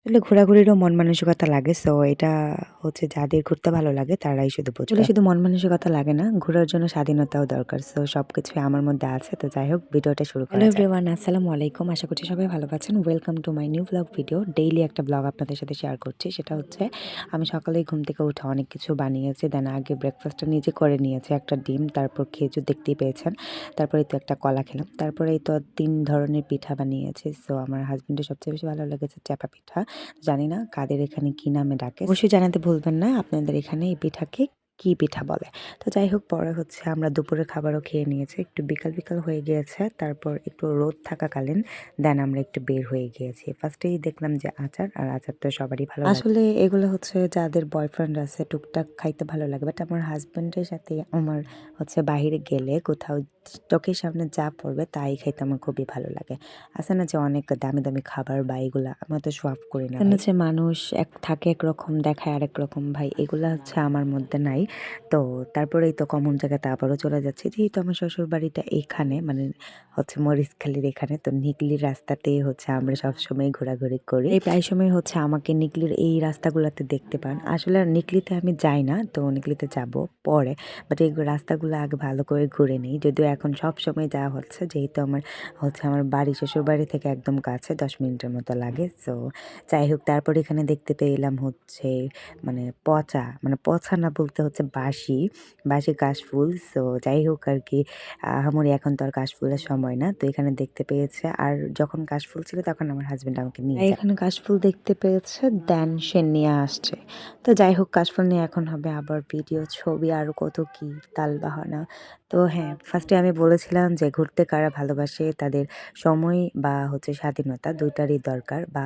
আসলে ঘোরাঘুরিরও মন মানসিকতা লাগে। সো এটা হচ্ছে যাদের ঘুরতে ভালো লাগে তারাই শুধু বুঝবে। আসলে শুধু মন মানসিকতা লাগে না, ঘোরার জন্য স্বাধীনতাও দরকার। সো সবকিছুই আমার মধ্যে আছে। তো যাই হোক ভিডিওটা শুরু করা হ্যালো যাক। এভরিওয়ান, আসসালামু আলাইকুম। আশা করছি সবাই ভালো আছেন। Welcome to my new blog video. Daily একটা ব্লগ আপনাদের সাথে শেয়ার করছি। সেটা হচ্ছে আমি সকালেই ঘুম থেকে উঠে অনেক কিছু বানিয়েছি। দেন আগে ব্রেকফাস্টটা নিজে করে নিয়েছি। একটা ডিম, তারপর খেজুর দেখতেই পেয়েছেন। তারপরে তো একটা কলা খেলাম। তারপরেই তো ৩ ধরনের পিঠা বানিয়েছি। সো আমার হাসব্যান্ডের সবচেয়ে বেশি ভালো লেগেছে চাপা পিঠা। জানি না কাদের এখানে কি নামে ডাকে। অবশ্যই জানাতে ভুলবেন না আপনাদের এখানে এই পিঠাকে কি পিঠা বলে। তো যাই হোক পরে হচ্ছে আমরা দুপুরের খাবারও খেয়ে নিয়েছি। একটু বিকাল, বিকাল হয়ে গিয়েছে। তারপর একটু রোদ থাকাকালীন দেন আমরা একটু বের হয়ে গিয়েছি। ফার্স্টেই দেখলাম যে আচার, আর আচার তো সবারই ভালো লাগে। আসলে এগুলো হচ্ছে যাদের বয়ফ্রেন্ড আছে টুকটাক খাইতে ভালো লাগে। বাট আমার হাসব্যান্ডের সাথে আমার হচ্ছে বাহিরে গেলে কোথাও চোখের সামনে যা পড়বে তাই খাইতে আমার খুবই ভালো লাগে। আছে না যে অনেক দামি, দামি খাবার বা এগুলা আমি অত শো অফ করি না ভাই। হচ্ছে মানুষ থাকে একরকম দেখায় আরেক রকম ভাই। এগুলা হচ্ছে আমার মধ্যে নাই। তো তারপরেই তো কমন জায়গাতে আবারও চলে যাচ্ছি। যেহেতু আমার শ্বশুরবাড়িটা এইখানে মানে হচ্ছে মরিচখালীর এখানে। তো নিকলির রাস্তাতেই হচ্ছে আমরা সবসময় ঘোরাঘুরি করি। এই প্রায় সময় হচ্ছে আমাকে নিকলির এই রাস্তাগুলাতে দেখতে পান। আসলে আর নিকলিতে আমি যাই না। তো নিকলিতে যাব পরে। বাট এই রাস্তাগুলো আগে ভালো করে ঘুরে নিই। যদিও এখন সবসময় যাওয়া হচ্ছে। যেহেতু আমার বাড়ি শ্বশুরবাড়ি থেকে একদম কাছে ১০ মিনিটের মতো লাগে। সো যাই হোক তারপর এখানে দেখতে পেলাম হচ্ছে মানে পচা না বলতে হচ্ছে বাসি কাশফুল। সো যাই হোক আরকি আহামরি এখন তো আর কাশফুলের সময় না। তো এখানে দেখতে পেয়েছে। আর যখন কাশফুল ছিল তখন আমার হাসব্যান্ড আমাকে নিয়ে যায়। এখানে কাশফুল দেখতে পেয়েছে দেন সে নিয়ে আসছে। তো যাই হোক কাশফুল নিয়ে এখন হবে আবার ভিডিও, ছবি আরো কত কি তালবাহানা। তো হ্যাঁ, ফার্স্টে আমি বলেছিলাম যে ঘুরতে কারা ভালোবাসে তাদের সময় বা হচ্ছে স্বাধীনতা ২ টারই দরকার বা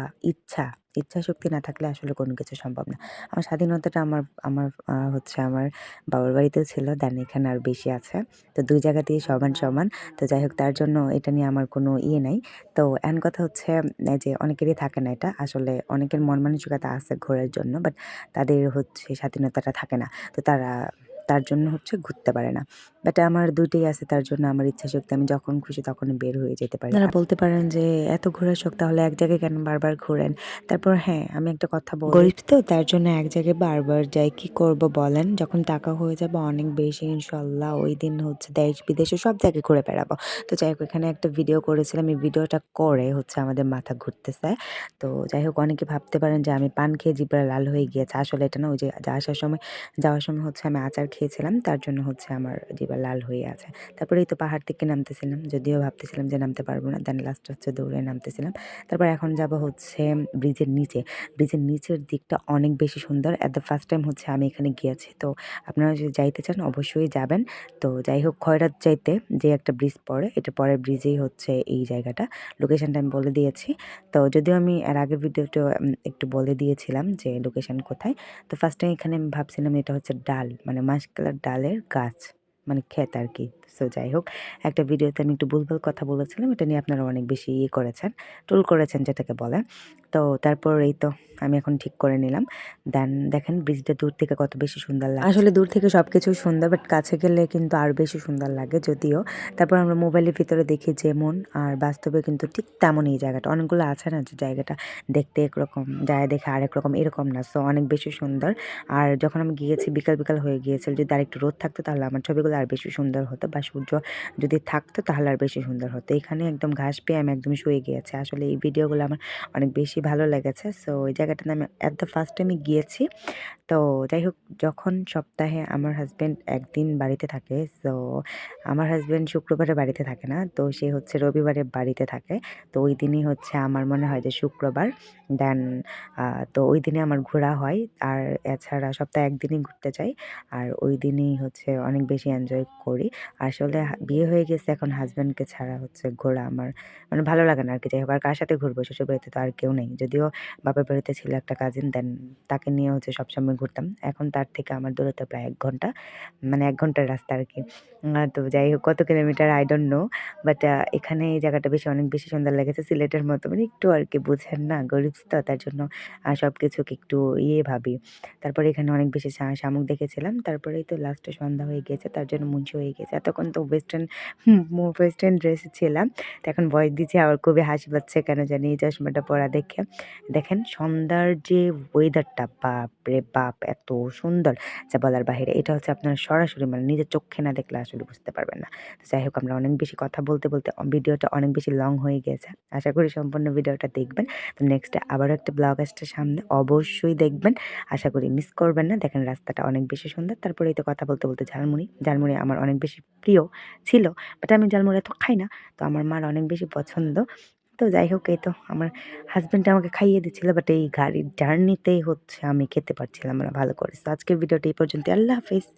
ইচ্ছাশক্তি না থাকলে আসলে কোনো কিছু সম্ভব না। আমার স্বাধীনতাটা আমার আমার হচ্ছে আমার বাবার বাড়িতেও ছিল দেন এখানে আর বেশি আছে। তো ২ জায়গাতেই সমান, সমান। তো যাই হোক তার জন্য এটা নিয়ে আমার কোনো ইয়ে নাই। তো এখন কথা হচ্ছে এই যে অনেকেরই থাকে না এটা। আসলে অনেকের মন মানসিকতা আছে ঘোরার জন্য। বাট তাদের হচ্ছে স্বাধীনতাটা থাকে না। তো তার জন্য হচ্ছে ঘুরতে পারে না। বাট আমার ২ টোই আছে তার জন্য আমার ইচ্ছাশক্তি আমি যখন খুশি তখনই বের হয়ে যেতে পারি। আপনারা বলতে পারেন যে এত ঘোরার শখ তাহলে এক জায়গায় কেন বারবার ঘোরেন? তারপর হ্যাঁ, আমি একটা কথা বলি। গরিব তো তার জন্য এক জায়গায় বারবার যাই। কি করব বলেন? যখন টাকা হয়ে যাবে অনেক বেশি ইনশাআল্লাহ ওইদিন হচ্ছে দেশ বিদেশে সব জায়গায় ঘুরে বেড়াবো। তো যাই হোক এখানে একটা ভিডিও করেছিলাম। এই ভিডিওটা করে হচ্ছে আমাদের মাথা ঘুরতেছে। তো যাই হোক অনেকে ভাবতে পারেন যে আমি পান খেয়ে জিহ্বা লাল হয়ে গিয়েছে। আসলে এটা না ওই যে যাওয়ার সময় হচ্ছে আমি আচার খেয়েছিলাম। তার জন্য হচ্ছে আমার জিহ্বা লাল হয়ে আছে। তারপরে এই তো পাহাড় থেকে নামতেছিলাম। যদিও ভাবতেছিলাম যে নামতে পারবো না। দেন লাস্টে হচ্ছে দৌড়ে নামতেছিলাম। তারপর এখন যাব হচ্ছে ব্রিজের নিচে। ব্রিজের নিচের দিকটা অনেক বেশি সুন্দর। এট দ্য ফার্স্ট টাইম হচ্ছে আমি এখানে গিয়েছি। তো আপনারা যদি যাইতে চান অবশ্যই যাবেন। তো যাই হোক খয়রাত যাইতে যে একটা ব্রিজ পড়ে, এটা পরের ব্রিজেই হচ্ছে এই জায়গাটা। লোকেশনটা আমি বলে দিয়েছি। তো যদিও আমি এর আগের ভিডিওতে একটু বলে দিয়েছিলাম যে লোকেশন কোথায়। তো ফার্স্ট টাইম এখানে আমি ভাবছিলাম এটা হচ্ছে ডাল, মানে মাসকলার ডালের গাছ। মানে ক্ষেত আরকি। সো যাই হোক একটা ভিডিওতে আমি একটু ভুলভাল কথা বলেছিলাম। এটা নিয়ে আপনারা অনেক বেশি করেছেন, ট্রোল করেছেন যেটাকে বলে। তো তারপর এই তো আমি এখন ঠিক করে নিলাম। দেন দেখেন ব্রিজটা দূর থেকে কত বেশি সুন্দর লাগছে। আসলে দূর থেকে সবকিছুই সুন্দর বাট কাছে গেলে কিন্তু আরো বেশি সুন্দর লাগে যদিও। তারপর আমরা মোবাইলের ভিতরে দেখি যেমন আর বাস্তবে কিন্তু ঠিক তেমনই এই জায়গাটা। অনেকগুলো আছে না যে জায়গাটা দেখতে একরকম, যায় দেখে আরেক রকম এরকম না। সো অনেক বেশি সুন্দর। আর যখন আমি গিয়েছি বিকাল, বিকাল হয়ে গিয়েছিল। যদি আরেকটু রোদ থাকতো তাহলে আমার ছবিগুলো আর বেশি সুন্দর হতো বা সূর্য যদি থাকতো তাহলে আর বেশি সুন্দর হতো। এখানে একদম ঘাস পেয়ে আমি একদম শুয়ে গিয়েছি। আসলে এই ভিডিওগুলো আমার অনেক বেশি ভালো লেগেছে। সো ওই জায়গাটাতে আমি এট দ্য ফার্স্ট টাইমে গিয়েছি। তো যাই হোক যখন সপ্তাহে আমার হাসব্যান্ড একদিন বাড়িতে থাকে। সো আমার হাসব্যান্ড শুক্রবারে বাড়িতে থাকে না। তো সে হচ্ছে রবিবারে বাড়িতে থাকে। তো ওই দিনই হচ্ছে আমার মনে হয় যে শুক্রবার। দেন তো ওই দিনে আমার ঘোরা হয়। আর এছাড়া সপ্তাহে একদিনই ঘুরতে যাই। আর ওই দিনই হচ্ছে অনেক বেশি এনজয় করি। আসলে বিয়ে হয়ে গেছে এখন হাসব্যান্ডকে ছাড়া হচ্ছে ঘোরা আমার মানে ভালো লাগে না আরকি। যাই হোক আর কার সাথে ঘুরবো? শ্বশুরবাড়িতে তো আর কেউ নেই। যদিও বাপের বাড়িতে ছিল একটা কাজিন দেন তাকে নিয়ে হচ্ছে সবসময় ঘুরতাম। এখন তার থেকে আমার দূরত্ব প্রায় ১ ঘন্টা। মানে ১ ঘন্টার রাস্তা আরকি। তো যাই হোক কত kilometre I don't know but এখানে এই জায়গাটা অনেক বেশি সুন্দর লেগেছে। সিলেটের মতো মানে একটু আরকি বুঝেন না গরিব তো তার জন্য সবকিছুকে একটু ভাবি। তারপরে এখানে অনেক বেশি শামুক দেখেছিলাম। তারপরেই তো লাস্টে সন্ধ্যা হয়ে গিয়েছে তার জন্য মুন্সি হয়ে গিয়েছে। এতক্ষণ তখন তো ওয়েস্টার্ন ড্রেসে ছিলাম। তো এখন ভয়েস দিচ্ছি আমার খুবই হাসি পাচ্ছে কেন জানি এই চশমাটা পরা দেখে। দেখেন সন্ধ্যার যে ওয়েদারটা বাপরে বাপ! এত সুন্দর যা বলার বাহিরে। এটা হচ্ছে আপনারা সরাসরি মানে নিজের চোখে না দেখলে আসলে বুঝতে পারবেন না। তো যাই হোক আমরা অনেক বেশি কথা বলতে ভিডিওটা অনেক বেশি লং হয়ে গিয়েছে। আশা করি সম্পূর্ণ ভিডিওটা দেখবেন। তো নেক্সট আবারও একটা ব্লগ আসছে সামনে। অবশ্যই দেখবেন। আশা করি মিস করবেন না। দেখেন রাস্তাটা অনেক বেশি সুন্দর। তারপরেই তো কথা বলতে ঝালমুড়ি। ঝালমুড়ি আমার অনেক বেশি প্রিয় ছিল। বাট আমি ঝালমুড়ি এত খাই না। তো আমার মার অনেক বেশি পছন্দ। তো যাই হোক এই তো আমার হাসব্যান্ড আমাকে খাইয়ে দিচ্ছিল। বাট এই গাড়ির জার্নিতেই হচ্ছে আমি খেতে পারছিলাম না ভালো করে। তো আজকের ভিডিওটা এই পর্যন্তই। আল্লাহ হাফেজ।